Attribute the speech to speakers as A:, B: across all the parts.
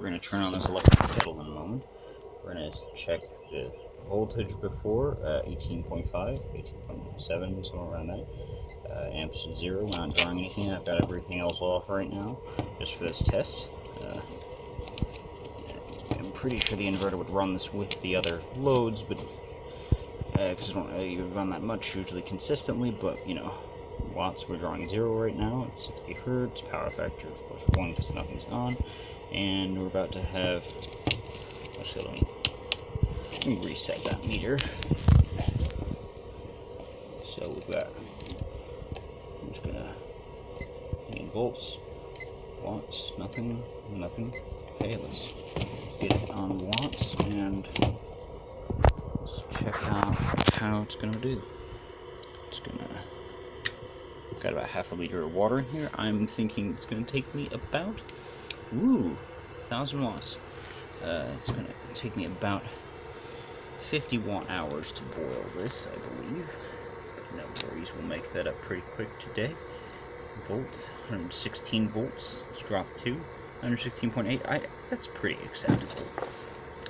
A: we're going to turn on this electric kettle in a moment. We're going to check the voltage before, 18.5, 18.7, somewhere around that. Amps to 0, we're not drawing anything. I've got everything else off right now, just for this test. I'm pretty sure the inverter would run this with the other loads, but because I don't really run that much usually consistently, but you know, watts, we're drawing 0 right now at 60 hertz, power factor of course 1 because nothing's on, and we're about to have, actually let me reset that meter. So we've got, I'm just gonna, in volts, watts, nothing. Okay, let's get it on watts and let's check out how it's gonna do. Got about half a liter of water in here. I'm thinking it's gonna take me about 1,000 watts. It's gonna take me about 50 watt hours to boil this, I believe. No worries, we'll make that up pretty quick today. Volts, 116 volts. Let's drop to 116.8. That's pretty acceptable.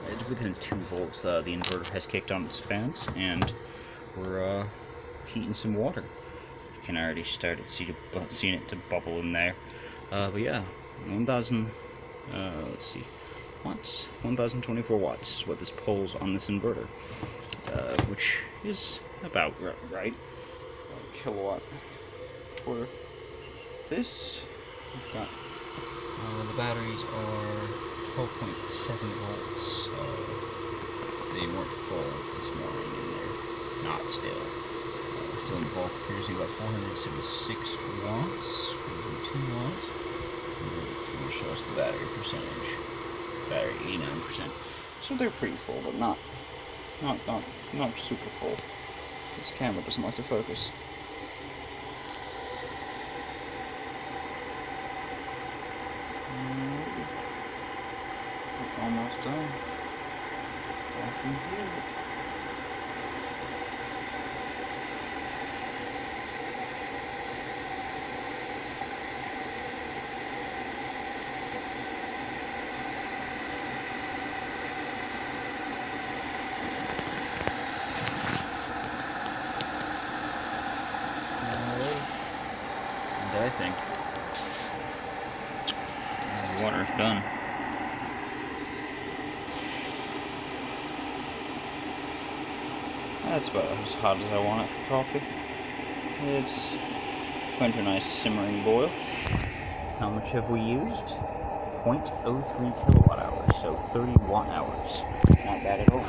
A: It's within 2 volts. The inverter has kicked on its fans, and we're heating some water. You can already start seeing it to bubble in there. But yeah, 1,000. Let's see, watts. 1,024 watts is what this pulls on this inverter, which is about right. Kilowatt for this. We've got the batteries are 12.7 volts. They weren't full this morning, and they're not still. We're still in bulk producing about 476 watts, 2 watts. It's going to show us the battery percentage. Battery 89%. So they're pretty full, but not super full. This camera doesn't like to focus. We're almost done. Back in here. I think the water's done. That's about as hot as I want it for coffee. It's going to a nice simmering boil. How much have we used? 0.03 kilowatt hours, so 30 watt hours. Not bad at all.